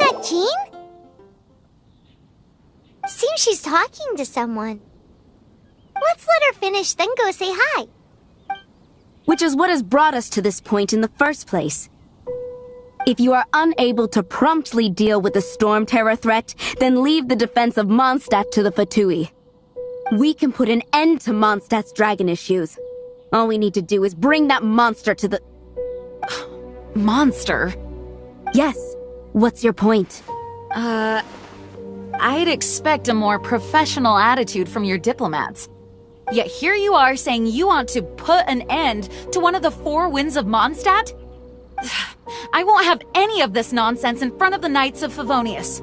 that Jean? Seems she's talking to someone. Let's let her finish, then go say hi. Which is what has brought us to this point in the first place. If you are unable to promptly deal with the storm terror threat, then leave the defense of Mondstadt to the Fatui. We can put an end to Mondstadt's dragon issues. All we need to do is bring that monster to the... Monster? Yes. What's your point? I'd expect a more professional attitude from your diplomats. Yet here you are saying you want to put an end to one of the four winds of Mondstadt? I won't have any of this nonsense in front of the Knights of Favonius.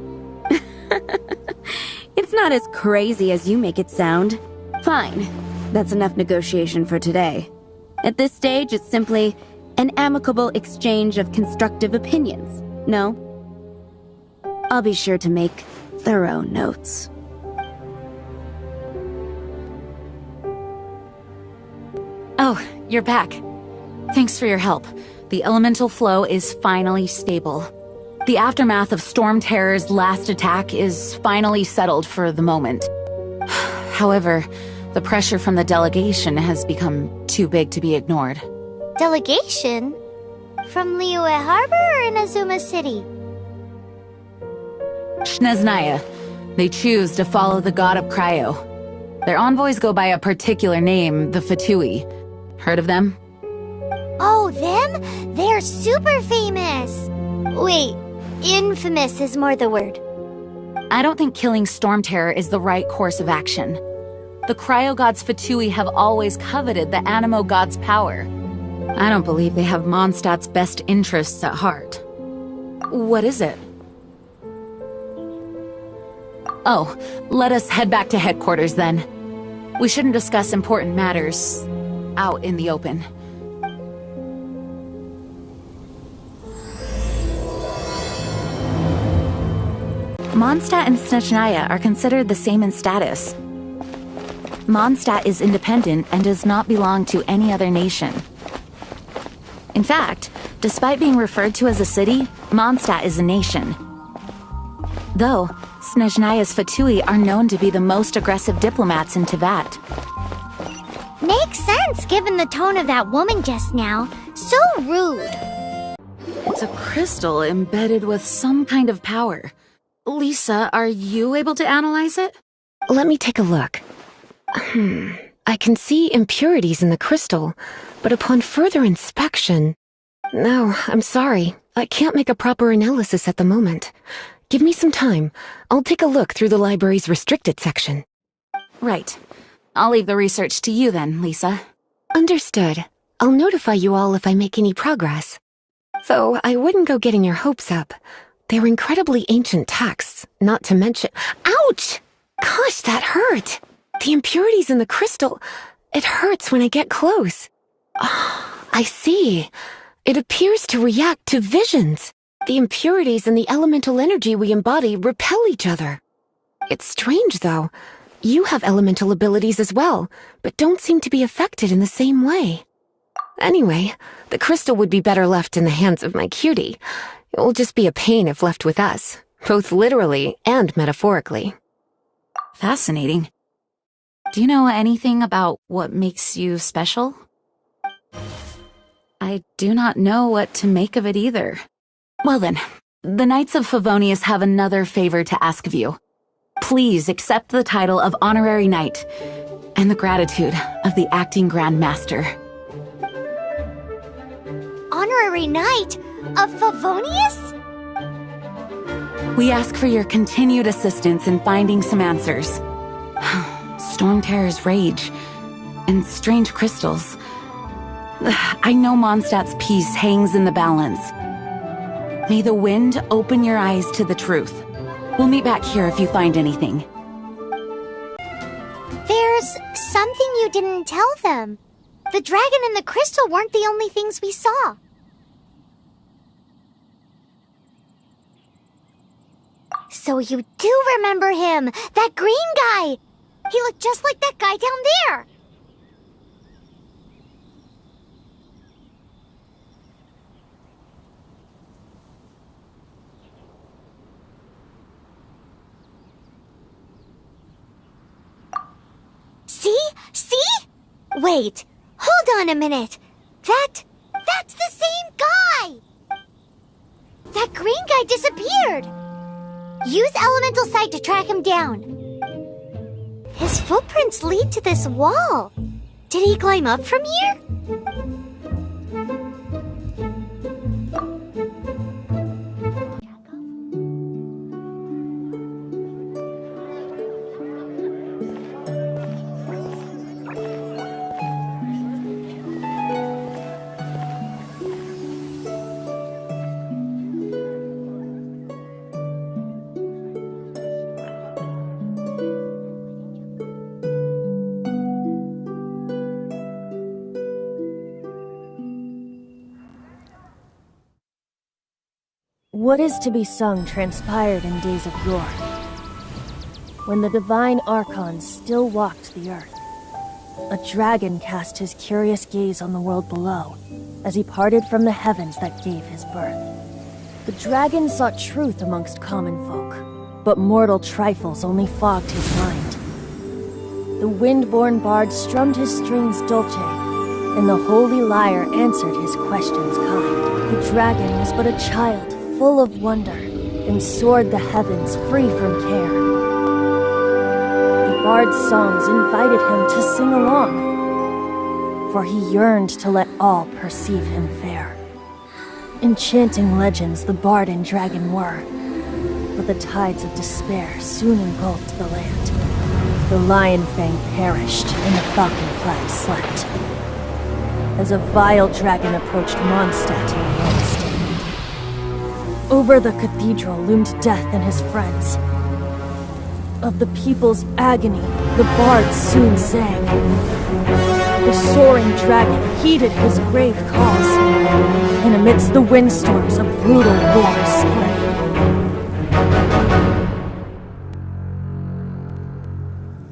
It's not as crazy as you make it sound. Fine. That's enough negotiation for today. At this stage, it's simply an amicable exchange of constructive opinions. No? I'll be sure to make thorough notes. Oh, you're back. Thanks for your help. The elemental flow is finally stable. The aftermath of Storm Terror's last attack is finally settled for the moment. However, the pressure from the delegation has become too big to be ignored. Delegation? From Liyue Harbor or Inazuma City? Snezhnaya. They choose to follow the god of Cryo. Their envoys go by a particular name, the Fatui. Heard of them? Oh, them? They're super famous! Wait, infamous is more the word. I don't think killing Storm Terror is the right course of action. The Cryo God's Fatui have always coveted the Animo God's power. I don't believe they have Mondstadt's best interests at heart. What is it? Oh, let us head back to headquarters then. We shouldn't discuss important matters out in the open. Mondstadt and Snezhnaya are considered the same in status. Mondstadt is independent and does not belong to any other nation. In fact, despite being referred to as a city, Mondstadt is a nation. Though, Snezhnaya's Fatui are known to be the most aggressive diplomats in Teyvat. Makes sense given the tone of that woman just now. So rude. It's a crystal embedded with some kind of power. Lisa, are you able to analyze it? Let me take a look. I can see impurities in the crystal, but upon further inspection... No, I'm sorry. I can't make a proper analysis at the moment. Give me some time. I'll take a look through the library's restricted section. Right. I'll leave the research to you then, Lisa. Understood. I'll notify you all if I make any progress. Though I wouldn't go getting your hopes up. They're incredibly ancient texts, not to mention... Ouch! Gosh, that hurt! The impurities in the crystal... It hurts when I get close. Oh, I see. It appears to react to visions. The impurities and the elemental energy we embody repel each other. It's strange, though. You have elemental abilities as well, but don't seem to be affected in the same way. Anyway, the crystal would be better left in the hands of my cutie. It will just be a pain if left with us, both literally and metaphorically. Fascinating. Do you know anything about what makes you special? I do not know what to make of it either. Well then, the Knights of Favonius have another favor to ask of you. Please accept the title of Honorary Knight and the gratitude of the Acting Grand Master. Honorary Knight of Favonius? We ask for your continued assistance in finding some answers. Storm Terror's rage and strange crystals. I know Mondstadt's peace hangs in the balance. May the wind open your eyes to the truth. We'll meet back here if you find anything. There's something you didn't tell them. The dragon and the crystal weren't the only things we saw. So you do remember him, that green guy! He looked just like that guy down there! See? Wait, hold on a minute. That's the same guy! That green guy disappeared! Use elemental sight to track him down. His footprints lead to this wall. Did he climb up from here? What is to be sung transpired in days of yore, when the divine archons still walked the earth. A dragon cast his curious gaze on the world below, as he parted from the heavens that gave his birth. The dragon sought truth amongst common folk, but mortal trifles only fogged his mind. The wind-born bard strummed his strings dolce, and the holy lyre answered his questions kind. The dragon was but a child, full of wonder, and soared the heavens free from care. The bard's songs invited him to sing along, for he yearned to let all perceive him fair. Enchanting legends the bard and dragon were, but the tides of despair soon engulfed the land. The lion fang perished, and the falcon flag slept, as a vile dragon approached Mondstadt in the west. Over the cathedral loomed death and his friends. Of the people's agony, the bard soon sang. The soaring dragon heeded his grave calls, and amidst the windstorms a brutal war spread.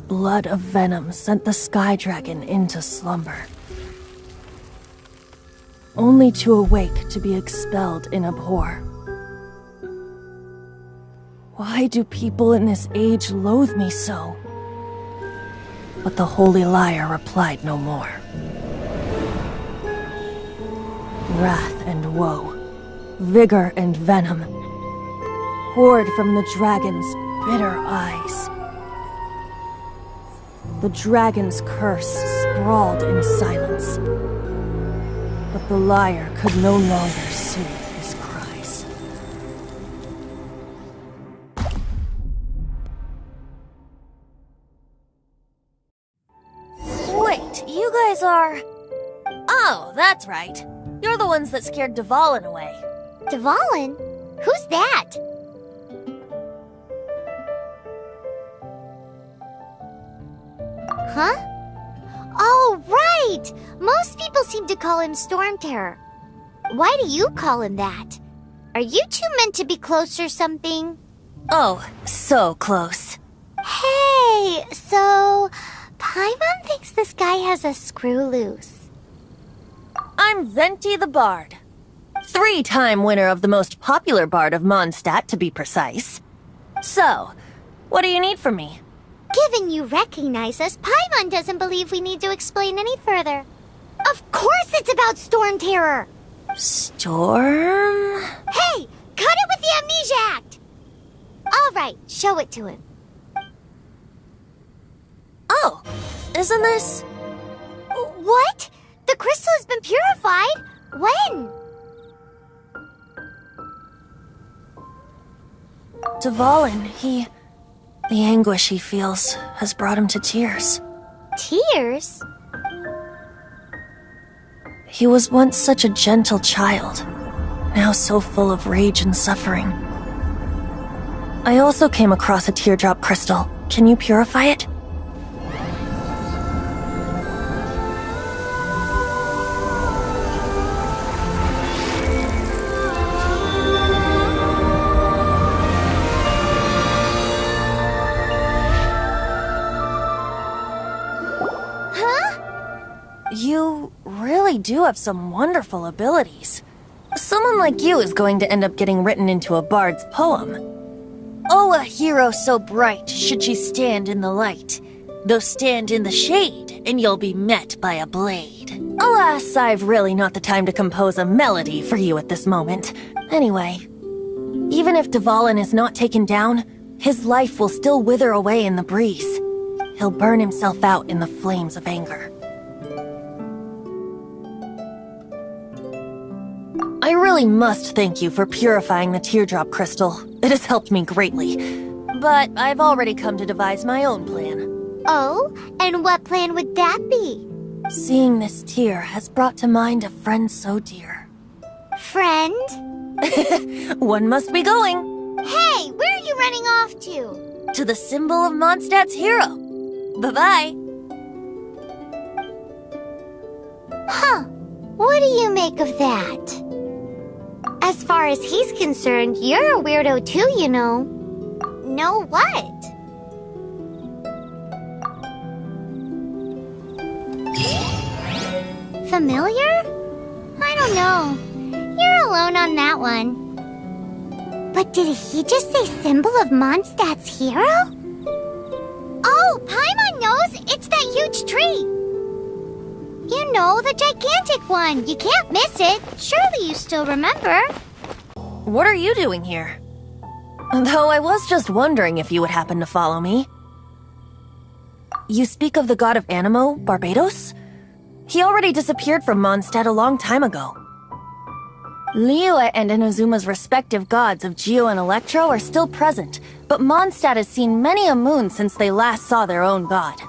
Blood of venom sent the sky dragon into slumber, only to awake to be expelled in abhor. Why do people in this age loathe me so? But the holy lyre replied no more. Wrath and woe, vigor and venom, poured from the dragon's bitter eyes. The dragon's curse sprawled in silence, but the lyre could no longer soothe his cries. Wait, you guys are... Oh, that's right. You're the ones that scared Dvalin away. Dvalin? Who's that? Huh? Oh, right! Most people seem to call him Storm Terror. Why do you call him that? Are you two meant to be close or something? Oh, so close. Hey, so... Paimon thinks this guy has a screw loose. I'm Venti the Bard. 3-time winner of the most popular bard of Mondstadt, to be precise. So, what do you need from me? Given you recognize us, Paimon doesn't believe we need to explain any further. Of course it's about Storm Terror! Storm? Hey! Cut it with the Amnesia Act! Alright, show it to him. Oh, isn't this... What? The crystal has been purified? When? Dvalin, the anguish he feels has brought him to tears. Tears? He was once such a gentle child, now so full of rage and suffering. I also came across a teardrop crystal. Can you purify it? You really do have some wonderful abilities. Someone like you is going to end up getting written into a bard's poem. Oh, a hero so bright, should she stand in the light. Though stand in the shade, and you'll be met by a blade. Alas, I've really not the time to compose a melody for you at this moment. Anyway, even if Dvalin is not taken down, his life will still wither away in the breeze. He'll burn himself out in the flames of anger. I really must thank you for purifying the teardrop crystal. It has helped me greatly. But I've already come to devise my own plan. Oh, and what plan would that be? Seeing this tear has brought to mind a friend so dear. Friend? One must be going. Hey, where are you running off to? To the symbol of Mondstadt's hero. Bye-bye. Huh. What do you make of that? As far as he's concerned, you're a weirdo too, you know. Know what? Familiar? I don't know. You're alone on that one. But did he just say symbol of Mondstadt's hero? Oh, Paimon knows! It's that huge tree! You know, the gigantic one. You can't miss it. Surely you still remember. What are you doing here? Though I was just wondering if you would happen to follow me. You speak of the god of Animo, Barbados? He already disappeared from Mondstadt a long time ago. Liyue and Inazuma's respective gods of Geo and Electro are still present, but Mondstadt has seen many a moon since they last saw their own god.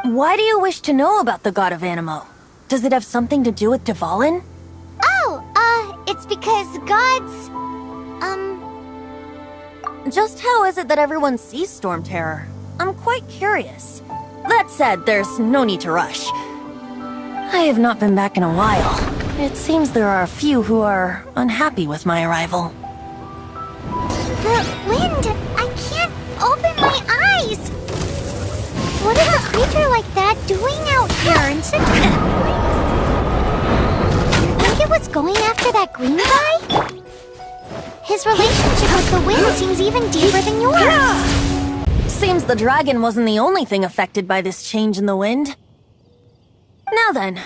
Why do you wish to know about the god of Animo? Does it have something to do with Dvalin? Oh, it's because gods... Just how is it that everyone sees Storm Terror? I'm quite curious. That said, there's no need to rush. I have not been back in a while. It seems there are a few who are unhappy with my arrival. The wind! I can't open my eyes! What is a creature like that doing out here in such a place? You think it was going after that green guy? His relationship with the wind seems even deeper than yours. Seems the dragon wasn't the only thing affected by this change in the wind. Now then,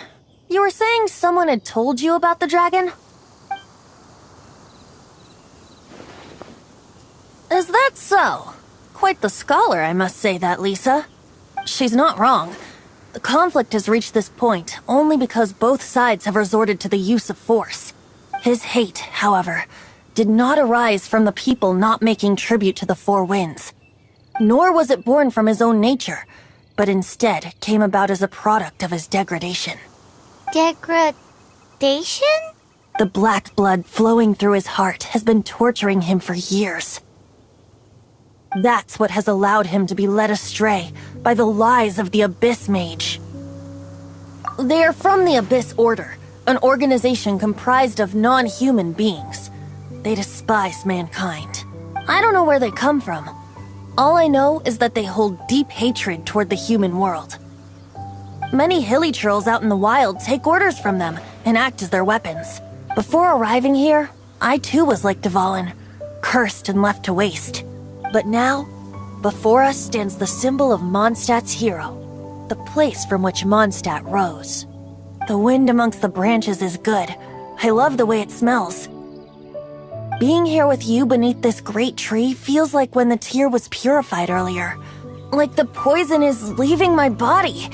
you were saying someone had told you about the dragon? Is that so? Quite the scholar, I must say that, Lisa. She's not wrong. The conflict has reached this point only because both sides have resorted to the use of force. His hate, however, did not arise from the people not making tribute to the Four Winds. Nor was it born from his own nature, but instead came about as a product of his degradation. Degradation? The black blood flowing through his heart has been torturing him for years. That's what has allowed him to be led astray by the lies of the Abyss Mage. They are from the Abyss Order, an organization comprised of non-human beings. They despise mankind. I don't know where they come from. All I know is that they hold deep hatred toward the human world. Many hilly trolls out in the wild take orders from them and act as their weapons. Before arriving here, I too was like Dvalin, cursed and left to waste. But now, before us stands the symbol of Mondstadt's hero, the place from which Mondstadt rose. The wind amongst the branches is good. I love the way it smells. Being here with you beneath this great tree feels like when the tear was purified earlier. Like the poison is leaving my body.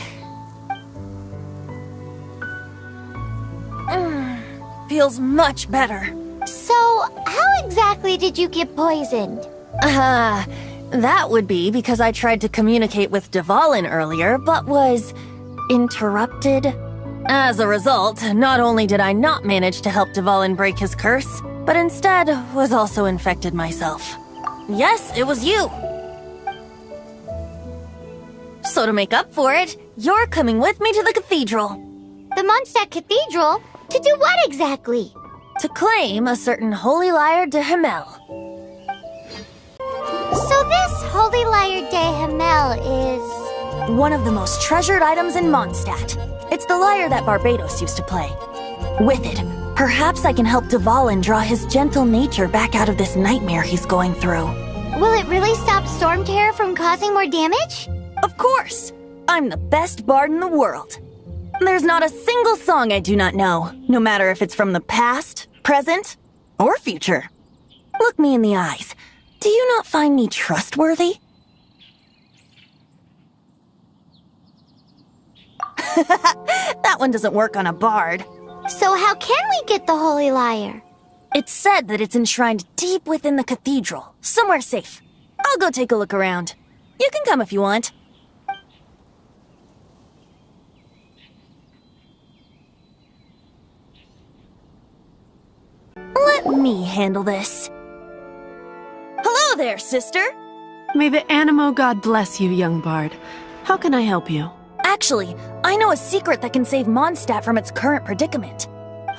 Feels much better. So, how exactly did you get poisoned? That would be because I tried to communicate with Dvalin earlier, but was interrupted. As a result, not only did I not manage to help Dvalin break his curse, but instead was also infected myself. Yes, it was you. So to make up for it, you're coming with me to the cathedral. The Mondstadt Cathedral? To do what exactly? To claim a certain Holy Lyre de Himmel. So this Holy Lyre de Himmel is... one of the most treasured items in Mondstadt. It's the lyre that Barbados used to play. With it, perhaps I can help Dvalin draw his gentle nature back out of this nightmare he's going through. Will it really stop Storm Terror from causing more damage? Of course! I'm the best bard in the world. There's not a single song I do not know, no matter if it's from the past, present, or future. Look me in the eyes. Do you not find me trustworthy? That one doesn't work on a bard. So how can we get the Holy Lyre? It's said that it's enshrined deep within the cathedral, somewhere safe. I'll go take a look around. You can come if you want. Let me handle this. Hello there, sister! May the Animo God bless you, young bard. How can I help you? Actually, I know a secret that can save Mondstadt from its current predicament.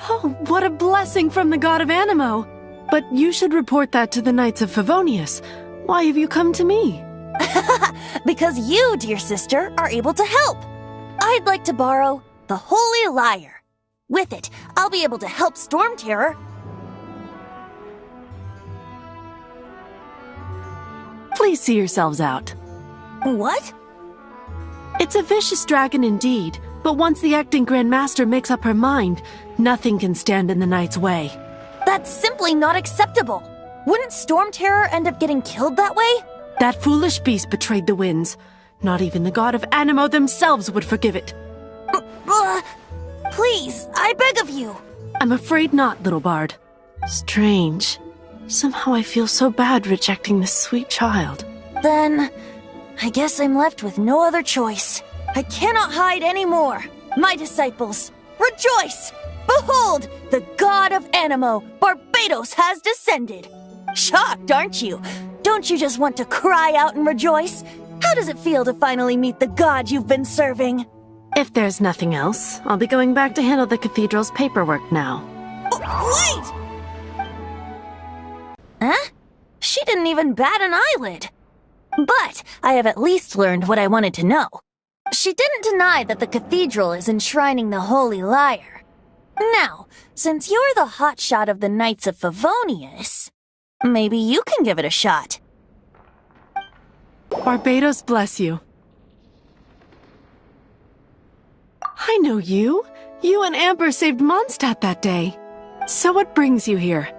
Oh, what a blessing from the god of Animo! But you should report that to the Knights of Favonius. Why have you come to me? Because you, dear sister, are able to help. I'd like to borrow the Holy Lyre. With it, I'll be able to help Storm Terror. Please see yourselves out. What? It's a vicious dragon indeed, but once the acting Grand Master makes up her mind, nothing can stand in the Knight's way. That's simply not acceptable. Wouldn't Storm Terror end up getting killed that way? That foolish beast betrayed the winds. Not even the god of Animo themselves would forgive it. Please, I beg of you. I'm afraid not, little bard. Strange. Somehow I feel so bad rejecting this sweet child. Then, I guess I'm left with no other choice. I cannot hide anymore. My disciples, rejoice! Behold, the god of Animo, Barbados, has descended. Shocked, aren't you? Don't you just want to cry out and rejoice? How does it feel to finally meet the god you've been serving? If there's nothing else, I'll be going back to handle the cathedral's paperwork now. Wait! Huh? She didn't even bat an eyelid. But I have at least learned what I wanted to know. She didn't deny that the cathedral is enshrining the Holy Lyre. Now, since you're the hotshot of the Knights of Favonius, maybe you can give it a shot. Barbados bless you. I know you. You and Amber saved Mondstadt that day. So what brings you here?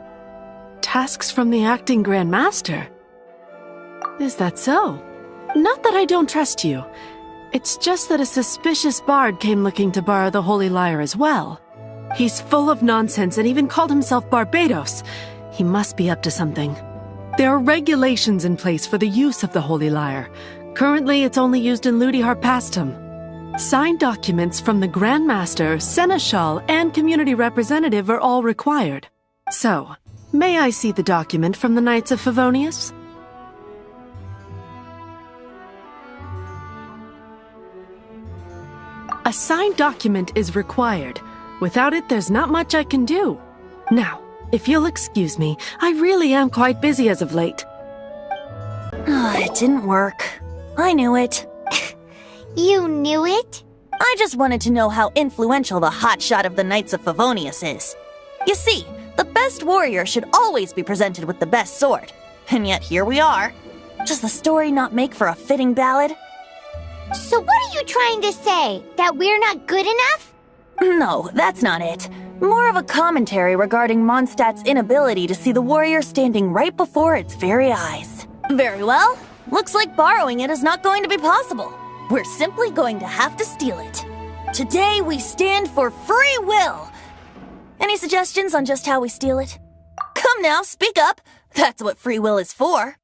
Tasks from the acting Grand Master. Is that so? Not that I don't trust you. It's just that a suspicious bard came looking to borrow the Holy Lyre as well. He's full of nonsense and even called himself Barbados. He must be up to something. There are regulations in place for the use of the Holy Lyre. Currently, it's only used in Ludi Harpastum. Signed documents from the Grand Master, Seneschal, and Community Representative are all required. So, may I see the document from the Knights of Favonius? A signed document is required. Without it, there's not much I can do. Now, if you'll excuse me, I really am quite busy as of late. It didn't work. I knew it. You knew it? I just wanted to know how influential the hotshot of the Knights of Favonius is. You see, the best warrior should always be presented with the best sword. And yet here we are. Does the story not make for a fitting ballad? So what are you trying to say? That we're not good enough? No, that's not it. More of a commentary regarding Mondstadt's inability to see the warrior standing right before its very eyes. Very well. Looks like borrowing it is not going to be possible. We're simply going to have to steal it. Today we stand for free will. Any suggestions on just how we steal it? Come now, speak up. That's what free will is for.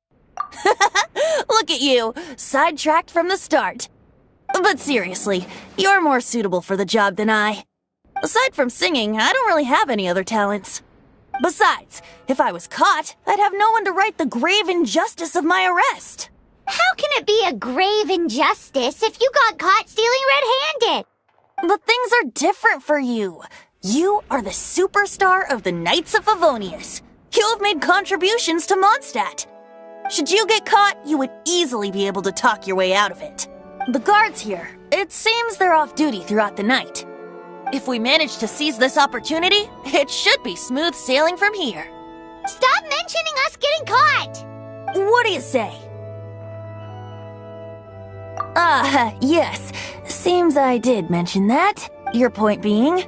Look at you, sidetracked from the start. But seriously, you're more suitable for the job than I. Aside from singing, I don't really have any other talents. Besides, if I was caught, I'd have no one to right the grave injustice of my arrest. How can it be a grave injustice if you got caught stealing red-handed? But things are different for you. You are the superstar of the Knights of Favonius. You have made contributions to Mondstadt. Should you get caught, you would easily be able to talk your way out of it. The guards here, it seems they're off duty throughout the night. If we manage to seize this opportunity, it should be smooth sailing from here. Stop mentioning us getting caught! What do you say? Yes. Seems I did mention that. Your point being?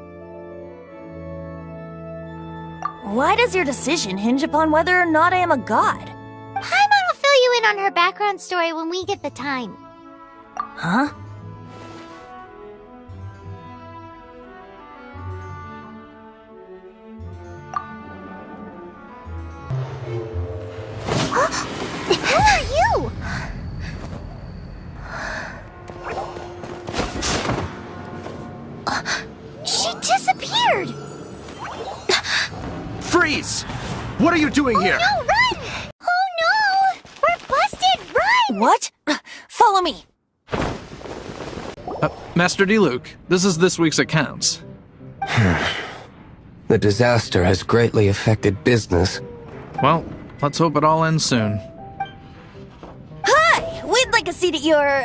Why does your decision hinge upon whether or not I am a god? Paimon will fill you in on her background story when we get the time. Huh? Who are you? She disappeared! Freeze! What are you doing here? No, run! Oh no! We're busted! Run! What? Follow me! Master Diluc, this is this week's accounts. The disaster has greatly affected business. Well, let's hope it all ends soon. Hi! We'd like a seat at your,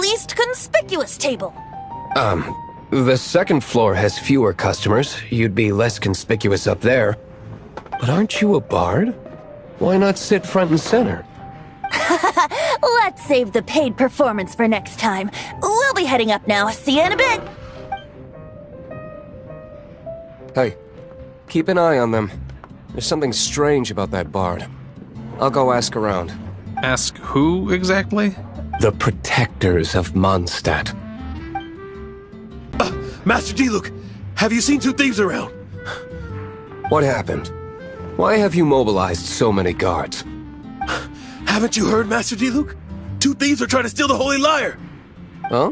least conspicuous table. The second floor has fewer customers. You'd be less conspicuous up there. But aren't you a bard? Why not sit front and center? Let's save the paid performance for next time. We'll be heading up now. See you in a bit. Hey, keep an eye on them. There's something strange about that bard. I'll go ask around. Ask who exactly? The protectors of Mondstadt. Master Diluc, have you seen two thieves around? What happened? Why have you mobilized so many guards? Haven't you heard, Master Diluc? Two thieves are trying to steal the Holy Lyre! Huh?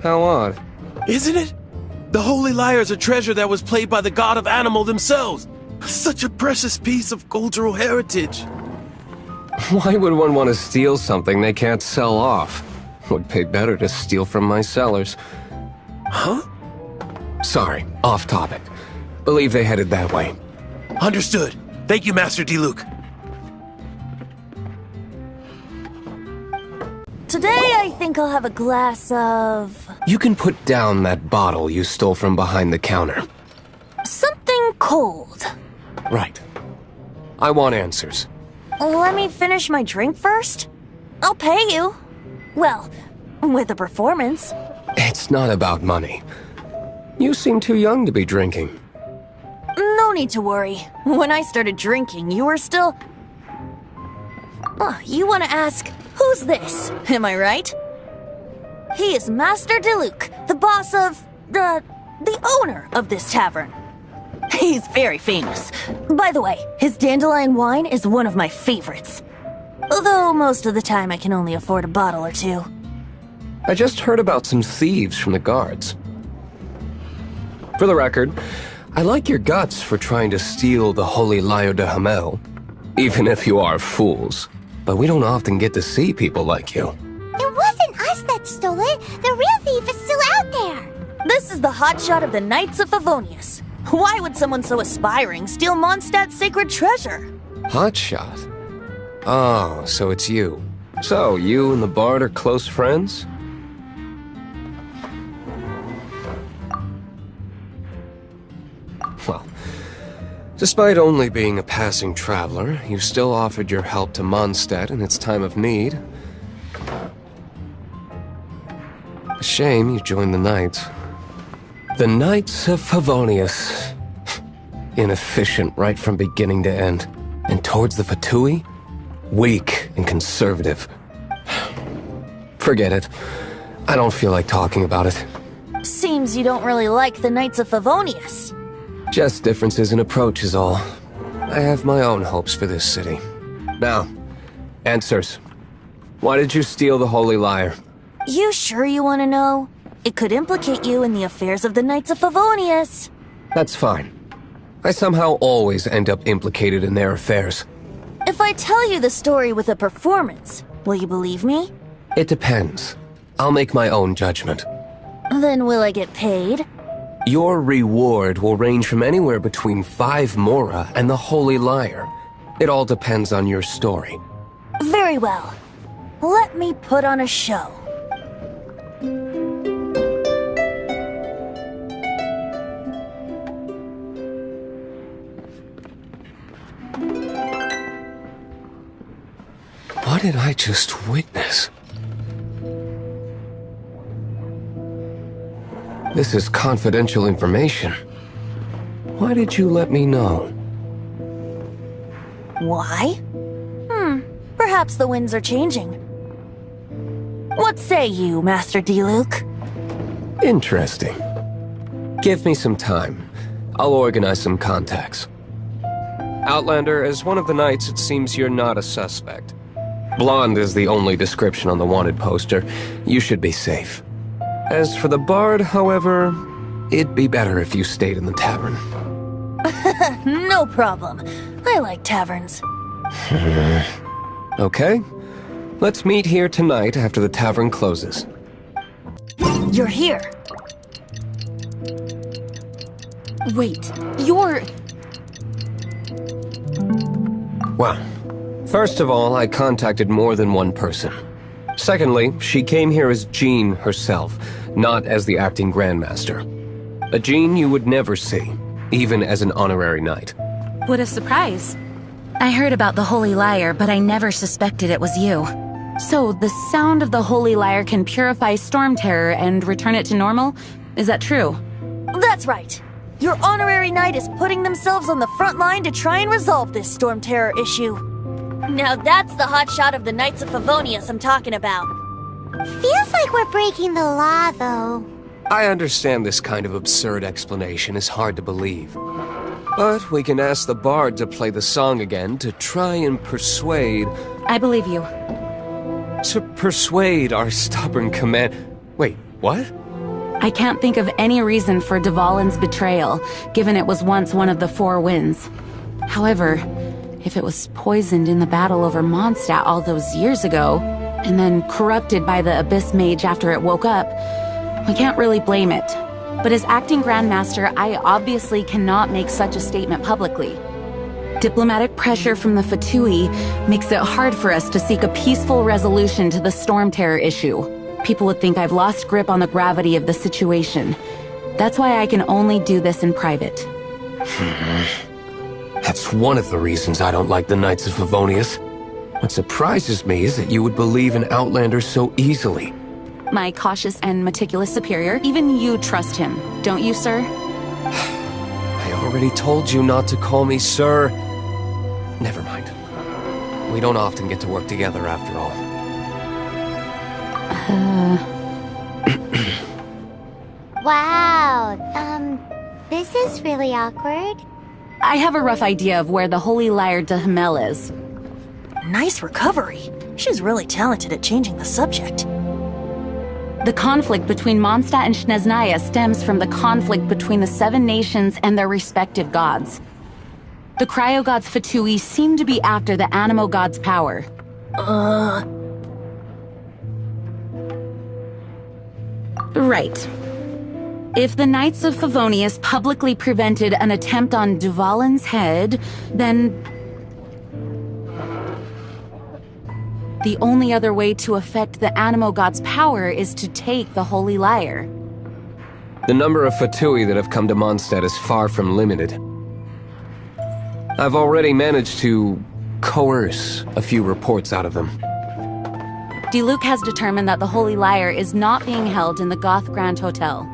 How odd. Isn't it? The Holy Lyre is a treasure that was played by the god of animal themselves. Such a precious piece of cultural heritage. Why would one want to steal something they can't sell off? Would pay better to steal from my sellers. Huh? Sorry, off topic. Believe they headed that way. Understood. Thank you, Master Diluc. Today I think I'll have a glass of... You can put down that bottle you stole from behind the counter. something cold. Right. I want answers. Let me finish my drink first. I'll pay you. Well, with a performance. It's not about money. You seem too young to be drinking. No need to worry. When I started drinking, you were still... Oh, you want to ask, who's this? Am I right? He is Master Diluc, the boss of... the owner of this tavern. He's very famous. By the way, his dandelion wine is one of my favorites. Although most of the time I can only afford a bottle or two. I just heard about some thieves from the guards. For the record, I like your guts for trying to steal the Holy Lyre de Hamel. Even if you are fools. But we don't often get to see people like you. It wasn't us that stole it. The real thief is still out there. This is the hotshot of the Knights of Favonius. Why would someone so aspiring steal Mondstadt's sacred treasure? Hotshot? Oh, so it's you. So, you and the bard are close friends? Well, despite only being a passing traveler, you still offered your help to Mondstadt in its time of need. A shame you joined the Knights. The Knights of Favonius. Inefficient right from beginning to end. And towards the Fatui, weak and conservative. Forget it. I don't feel like talking about it. Seems you don't really like the Knights of Favonius. Just differences in approach is all. I have my own hopes for this city. Now, answers. Why did you steal the Holy Lyre? You sure you want to know? It could implicate you in the affairs of the Knights of Favonius. That's fine. I somehow always end up implicated in their affairs. If I tell you the story with a performance, will you believe me? It depends. I'll make my own judgment. Then will I get paid? Your reward will range from anywhere between 5 mora and the Holy Lyre. It all depends on your story. Very well. Let me put on a show. What did I just witness? This is confidential information. Why did you let me know? Why? Perhaps the winds are changing. What say you, Master Diluc? Interesting. Give me some time. I'll organize some contacts. Outlander, as one of the knights, it seems you're not a suspect. Blonde is the only description on the wanted poster. You should be safe. As for the bard, however, it'd be better if you stayed in the tavern. No problem. I like taverns. Okay. Let's meet here tonight after the tavern closes. You're here. Wait, you're... Well, first of all, I contacted more than one person. Secondly, she came here as Jean herself, not as the acting Grandmaster. A Jean you would never see, even as an honorary knight. What a surprise. I heard about the Holy Lyre, but I never suspected it was you. So, the sound of the Holy Lyre can purify Storm Terror and return it to normal? Is that true? That's right. Your honorary knight is putting themselves on the front line to try and resolve this Storm Terror issue. Now that's the hotshot of the Knights of Favonius I'm talking about. Feels like we're breaking the law, though. I understand this kind of absurd explanation is hard to believe. But we can ask the bard to play the song again to try and persuade... I believe you. To persuade our stubborn command... Wait, what? I can't think of any reason for Dvalin's betrayal, given it was once one of the Four Winds. However, if it was poisoned in the battle over Mondstadt all those years ago, and then corrupted by the Abyss Mage after it woke up, we can't really blame it. But as acting Grandmaster, I obviously cannot make such a statement publicly. Diplomatic pressure from the Fatui makes it hard for us to seek a peaceful resolution to the Storm Terror issue. People would think I've lost grip on the gravity of the situation. That's why I can only do this in private. That's one of the reasons I don't like the Knights of Favonius. What surprises me is that you would believe in Outlander so easily. My cautious and meticulous superior, even you trust him, don't you, sir? I already told you not to call me sir. Never mind. We don't often get to work together after all. Wow, this is really awkward. I have a rough idea of where the Holy Lyre de Himmel is. Nice recovery. She's really talented at changing the subject. The conflict between Mondstadt and Snezhnaya stems from the conflict between the Seven Nations and their respective gods. The cryo-gods Fatui seem to be after the Animo god's power. Right. If the Knights of Favonius publicly prevented an attempt on Dvalin's head, then... the only other way to affect the Animo god's power is to take the Holy Lyre. The number of Fatui that have come to Mondstadt is far from limited. I've already managed to coerce a few reports out of them. Diluc has determined that the Holy Lyre is not being held in the Goth Grand Hotel.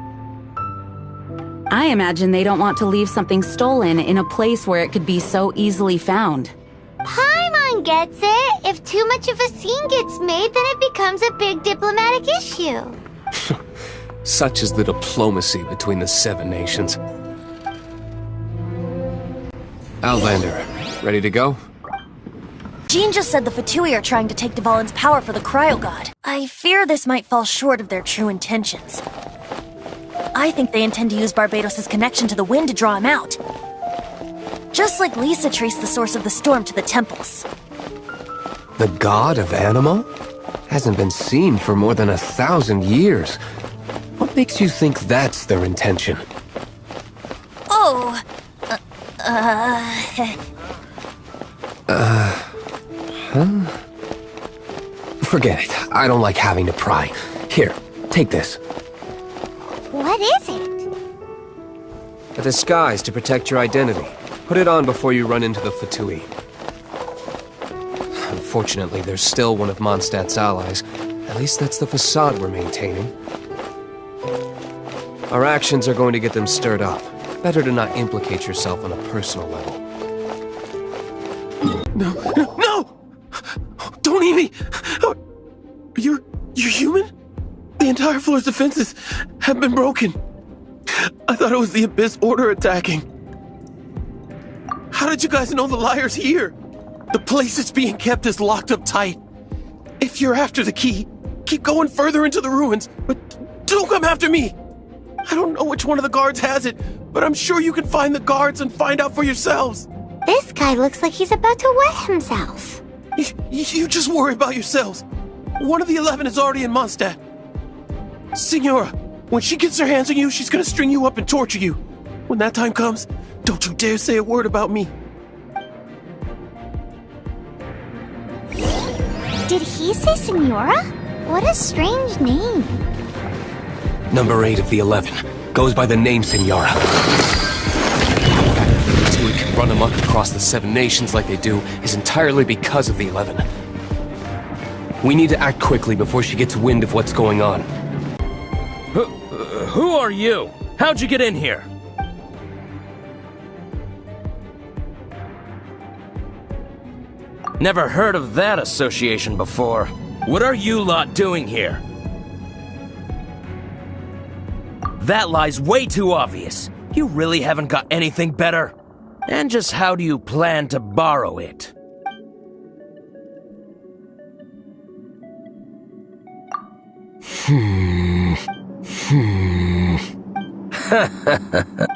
I imagine they don't want to leave something stolen in a place where it could be so easily found. Paimon gets it. If too much of a scene gets made, then it becomes a big diplomatic issue. Such is the diplomacy between the Seven Nations. Outlander, ready to go? Jean just said the Fatui are trying to take Dvalin's power for the Cryo God. I fear this might fall short of their true intentions. I think they intend to use Barbados' connection to the wind to draw him out. Just like Lisa traced the source of the storm to the temples. The god of Animo? Hasn't been seen for more than 1,000 years. What makes you think that's their intention? Oh... Forget it. I don't like having to pry. Here, take this. What is it? A disguise to protect your identity. Put it on before you run into the Fatui. Unfortunately, there's still one of Mondstadt's allies. At least that's the facade we're maintaining. Our actions are going to get them stirred up. Better to not implicate yourself on a personal level. No! Don't eat me! You're human? The entire floor's defenses have been broken. I thought it was the Abyss Order attacking. How did you guys know the liar's here? The place it's being kept is locked up tight. If you're after the key, keep going further into the ruins, but don't come after me. I don't know which one of the guards has it, but I'm sure you can find the guards and find out for yourselves. This guy looks like he's about to wet himself. You just worry about yourselves. One of the 11 is already in Mondstadt. Signora, when she gets her hands on you, she's gonna string you up and torture you. When that time comes, don't you dare say a word about me. Did he say Signora? What a strange name. Number 8 of the 11 goes by the name Signora. The fact that the Tui can run amok across the 7 nations like they do is entirely because of the 11. We need to act quickly before she gets wind of what's going on. Who are you? How'd you get in here? Never heard of that association before. What are you lot doing here? That lie's way too obvious. You really haven't got anything better? And just how do you plan to borrow it?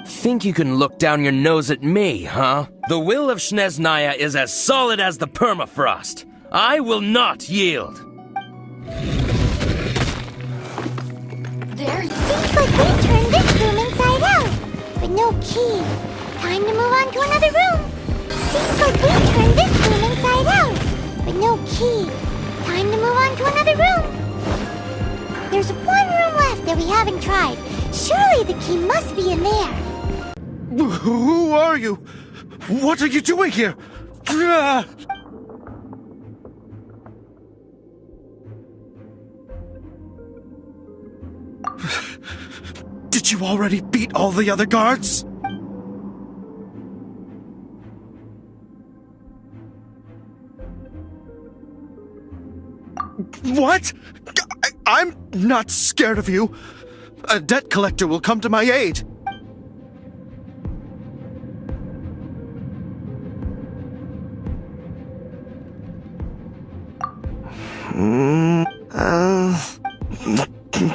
Think you can look down your nose at me, huh? The will of Snezhnaya is as solid as the permafrost. I will not yield. There seems like we turned this room inside out, but no key. Time to move on to another room. Seems like we turned this room inside out, but no key. Time to move on to another room. There's one room left that we haven't tried. Surely the key must be in there. Who are you? What are you doing here? Did you already beat all the other guards? What? I'm not scared of you. A debt collector will come to my aid.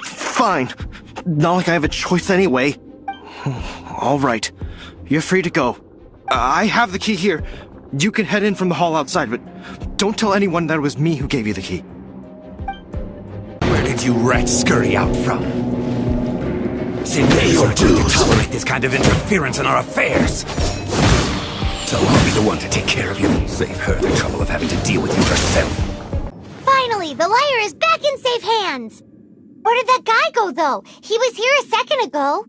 Fine. Not like I have a choice anyway. All right. You're free to go. I have the key here. You can head in from the hall outside, but don't tell anyone that it was me who gave you the key. Where did you rats scurry out from? You're going to tolerate this kind of interference in our affairs. So I'll be the one to take care of you. Save her the trouble of having to deal with you herself. Finally, the liar is back in safe hands. Where did that guy go, though? He was here a second ago.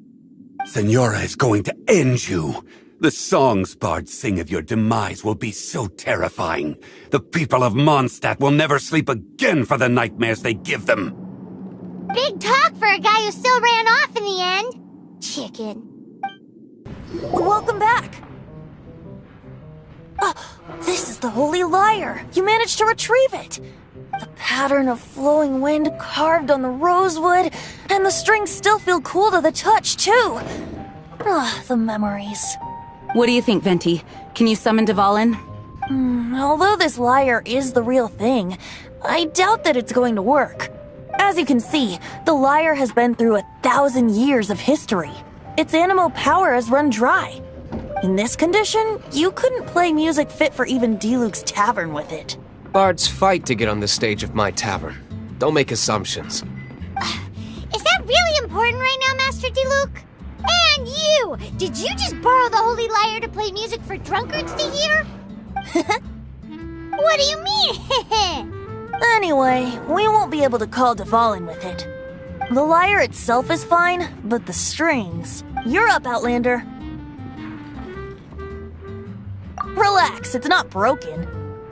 Senora is going to end you. The songs bards sing of your demise will be so terrifying. The people of Mondstadt will never sleep again for the nightmares they give them. Big talk for a guy who still ran off in the end. Chicken. Welcome back. This is the Holy Lyre. You managed to retrieve it. The pattern of flowing wind carved on the rosewood, and the strings still feel cool to the touch, too. The memories. What do you think, Venti? Can you summon Dvalin? Although this lyre is the real thing, I doubt that it's going to work. As you can see, the lyre has been through 1,000 years of history. Its animo power has run dry. In this condition, you couldn't play music fit for even D-Luke's tavern with it. Bards fight to get on the stage of my tavern. Don't make assumptions. Is that really important right now, Master D-Luke? And you! Did you just borrow the Holy Lyre to play music for drunkards to hear? What do you mean? Anyway, we won't be able to call Dvalin with it. The lyre itself is fine, but the strings... You're up, Outlander. Relax, it's not broken.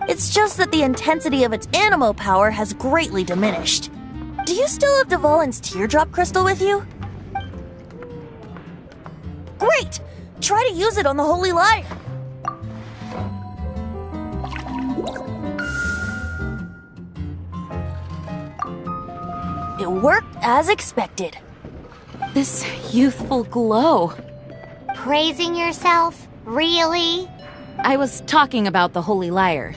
It's just that the intensity of its animo power has greatly diminished. Do you still have Dvalin's teardrop crystal with you? great! Try to use it on the Holy Lyre. It worked as expected. This youthful glow. Praising yourself? Really? I was talking about the Holy Lyre.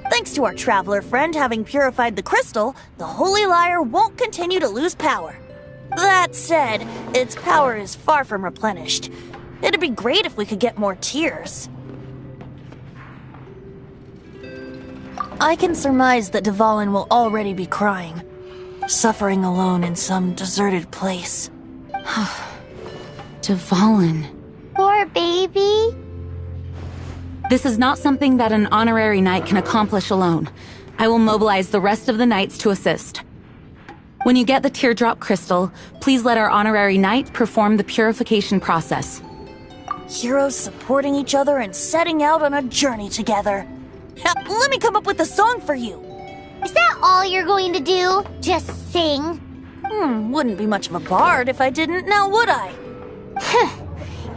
Thanks to our traveler friend having purified the crystal, the Holy Lyre won't continue to lose power. That said, its power is far from replenished. It'd be great if we could get more tears. I can surmise that Dvalin will already be crying, suffering alone in some deserted place. Dvalin. Poor baby. This is not something that an honorary knight can accomplish alone. I will mobilize the rest of the knights to assist. When you get the teardrop crystal, please let our honorary knight perform the purification process. Heroes supporting each other and setting out on a journey together. Let me come up with a song for you. Is that all you're going to do? Just sing? Wouldn't be much of a bard if I didn't, now would I?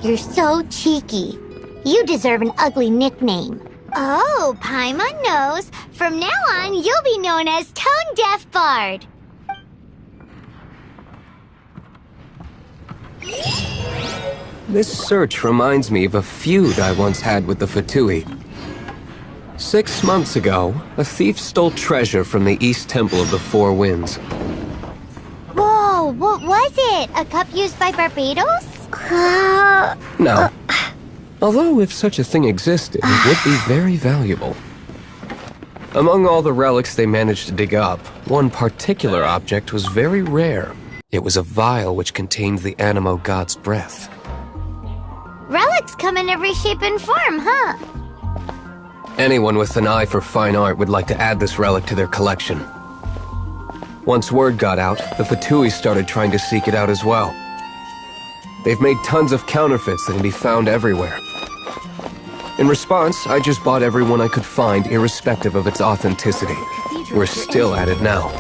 You're so cheeky. You deserve an ugly nickname. Oh, Paimon knows. From now on, you'll be known as Tone Deaf Bard. This search reminds me of a feud I once had with the Fatui. 6 months ago, a thief stole treasure from the East Temple of the Four Winds. Whoa, what was it? A cup used by Barbados? No. Although if such a thing existed, it would be very valuable. Among all the relics they managed to dig up, one particular object was very rare. It was a vial which contained the Animo god's breath. Relics come in every shape and form, huh? Anyone with an eye for fine art would like to add this relic to their collection. Once word got out, the Fatui started trying to seek it out as well. They've made tons of counterfeits that can be found everywhere. In response, I just bought every one I could find, irrespective of its authenticity. We're still at it now.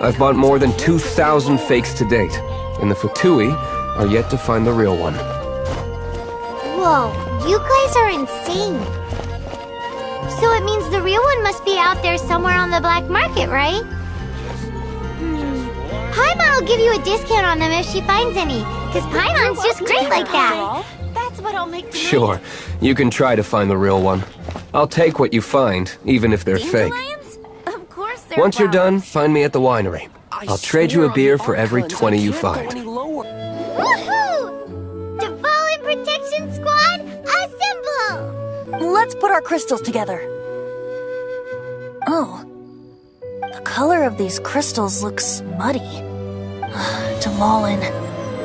I've bought more than 2,000 fakes to date, and the Fatui are yet to find the real one. Whoa, you guys are insane. So it means the real one must be out there somewhere on the black market, right? Paimon will give you a discount on them if she finds any, because Paimon's just great like that. That's what I'll make tonight. Sure, you can try to find the real one. I'll take what you find, even if they're fake. Of course they're Once you're done, flowers. find me at the winery. I'll trade you a beer for every 20 you find. Woohoo! Dvalin Protection Squad, assemble! Let's put our crystals together. Oh. The color of these crystals looks muddy. Dvalin,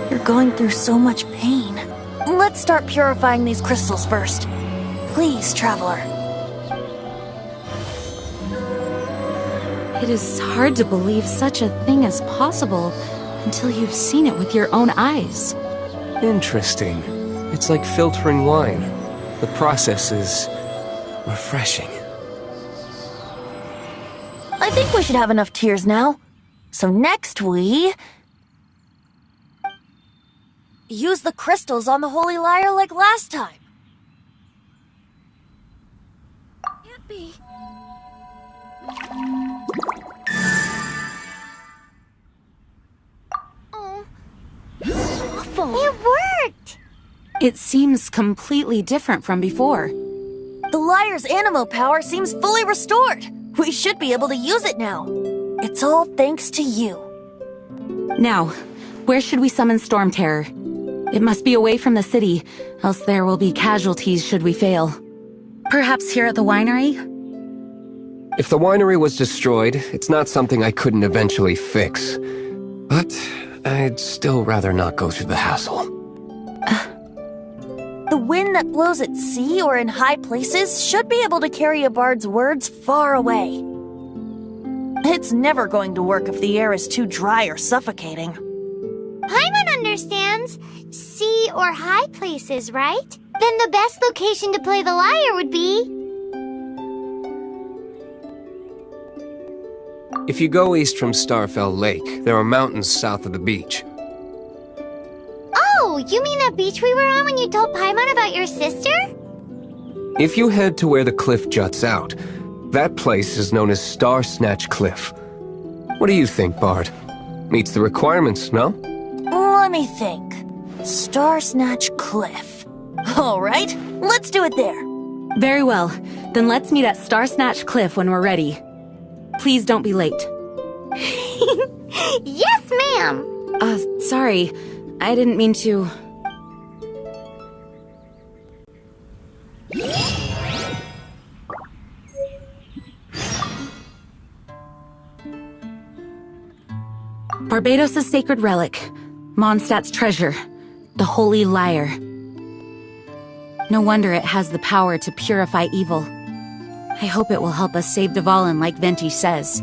you're going through so much pain. Let's start purifying these crystals first. Please, traveler. It is hard to believe such a thing is possible until you've seen it with your own eyes. Interesting. It's like filtering wine. The process is refreshing. I think we should have enough tears now. So next we... use the crystals on the Holy Lyre like last time. Can't be. Oh. It worked! It seems completely different from before. The lyre's animo power seems fully restored. We should be able to use it now. It's all thanks to you. Now, where should we summon Storm Terror? It must be away from the city, else there will be casualties should we fail. Perhaps here at the winery? If the winery was destroyed, it's not something I couldn't eventually fix. But I'd still rather not go through the hassle. The wind that blows at sea or in high places should be able to carry a bard's words far away. It's never going to work if the air is too dry or suffocating. Paimon understands. Sea or high places, right? Then the best location to play the lyre would be... If you go east from Starfell Lake, there are mountains south of the beach. Oh, Oh, you mean that beach we were on when you told Paimon about your sister? If you head to where the cliff juts out, that place is known as Star Snatch Cliff. What do you think, Bard? Meets the requirements, no? Let me think. Star Snatch Cliff. All right, let's do it there. Very well. Then let's meet at Star Snatch Cliff when we're ready. Please don't be late. Yes, ma'am! Sorry. I didn't mean to... Barbados' sacred relic. Mondstadt's treasure. The Holy Lyre. No wonder it has the power to purify evil. I hope it will help us save Dvalin like Venti says.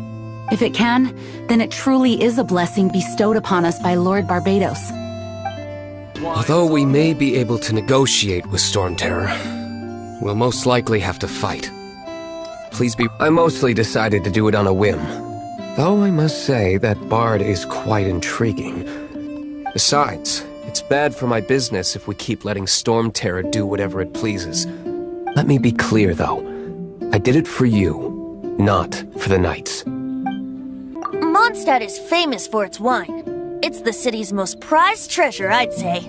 If it can, then it truly is a blessing bestowed upon us by Lord Barbados. Although we may be able to negotiate with Storm Terror, we'll most likely have to fight. Please be... I mostly decided to do it on a whim. Though I must say that Bard is quite intriguing. Besides, it's bad for my business if we keep letting Storm Terror do whatever it pleases. Let me be clear, though. I did it for you, not for the Knights. Mondstadt is famous for its wine. It's the city's most prized treasure, I'd say.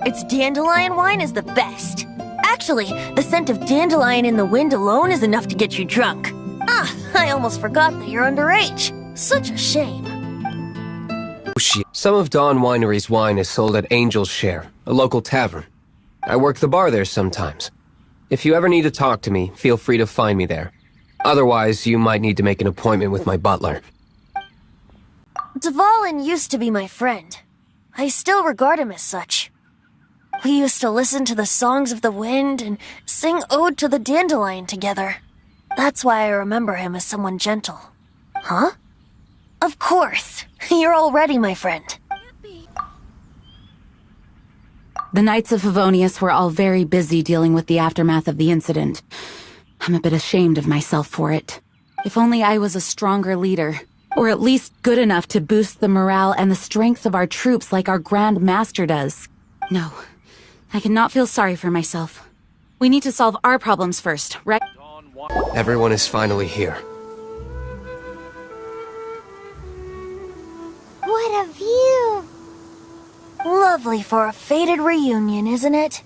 Its dandelion wine is the best. Actually, the scent of dandelion in the wind alone is enough to get you drunk. I almost forgot that you're underage. Such a shame. Some of Dawn Winery's wine is sold at Angel's Share, a local tavern. I work the bar there sometimes. If you ever need to talk to me, feel free to find me there. Otherwise, you might need to make an appointment with my butler. Dvalin used to be my friend. I still regard him as such. We used to listen to the songs of the wind and sing Ode to the Dandelion together. That's why I remember him as someone gentle. Huh? Of course. You're already my friend. The Knights of Favonius were all very busy dealing with the aftermath of the incident. I'm a bit ashamed of myself for it. If only I was a stronger leader, or at least good enough to boost the morale and the strength of our troops like our Grand Master does. No, I cannot feel sorry for myself. We need to solve our problems first, right? Everyone is finally here. What a view! Lovely for a fated reunion, isn't it?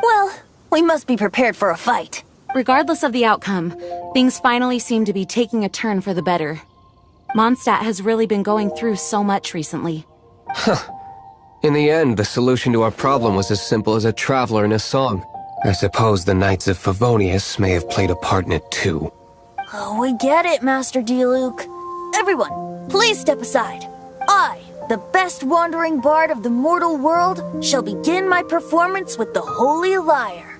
Well, we must be prepared for a fight. Regardless of the outcome, things finally seem to be taking a turn for the better. Mondstadt has really been going through so much recently. In the end, the solution to our problem was as simple as a traveler in a song. I suppose the Knights of Favonius may have played a part in it too. Oh, we get it, Master Diluc. Everyone, please step aside. I, the best wandering bard of the mortal world, shall begin my performance with the Holy Lyre.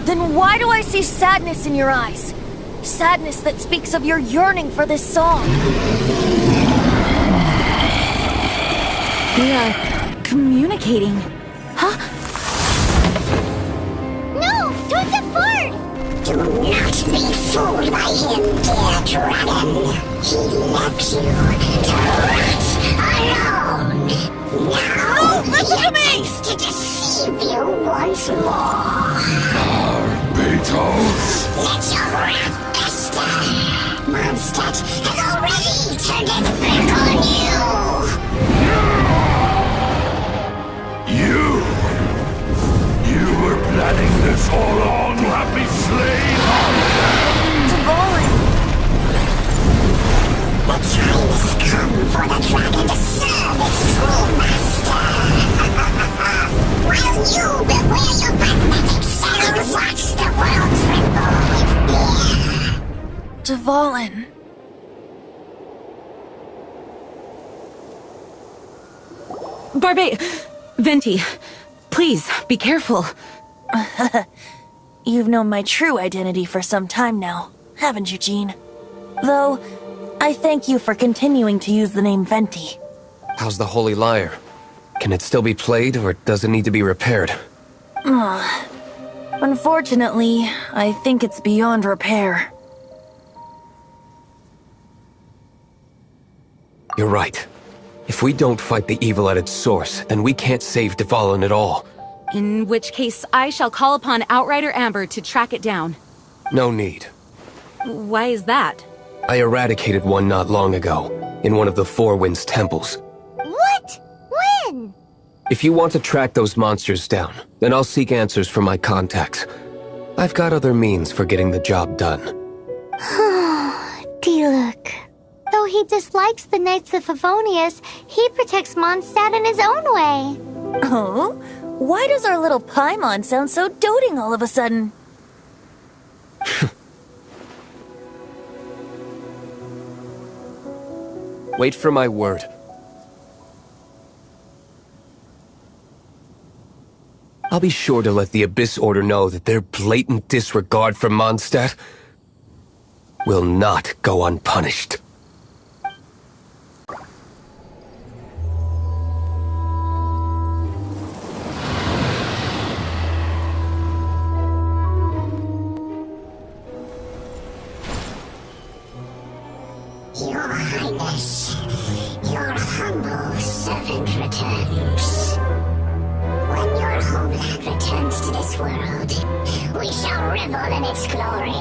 Then why do I see sadness in your eyes? Sadness that speaks of your yearning for this song. We are communicating. Huh? No! Don't depart! Do not be fooled by him, dear dragon. He left you to rot alone. Now listen to me! To deceive you once more. Barbados! Let your wrath fester. Mondstadt has already turned its back on you. You were planning this all along to have me slain? Dvalin! The time has come for the dragon to serve its true master. While you beware your magnetic shadows, watch the world tremble with fear. Dvalin. Venti, please, be careful. You've known my true identity for some time now, haven't you, Jean? Though, I thank you for continuing to use the name Venti. How's the Holy Lyre? Can it still be played, or does it need to be repaired? Unfortunately, I think it's beyond repair. You're right. If we don't fight the evil at its source, then we can't save Dvalin at all. In which case, I shall call upon Outrider Amber to track it down. No need. Why is that? I eradicated one not long ago, in one of the Four Winds temples. What? When? If you want to track those monsters down, then I'll seek answers from my contacts. I've got other means for getting the job done. Diluc. Though he dislikes the Knights of Favonius, he protects Mondstadt in his own way. Oh? Why does our little Paimon sound so doting all of a sudden? Wait for my word. I'll be sure to let the Abyss Order know that their blatant disregard for Mondstadt will not go unpunished. Your Highness, your humble servant returns. When your homeland returns to this world, we shall revel in its glory.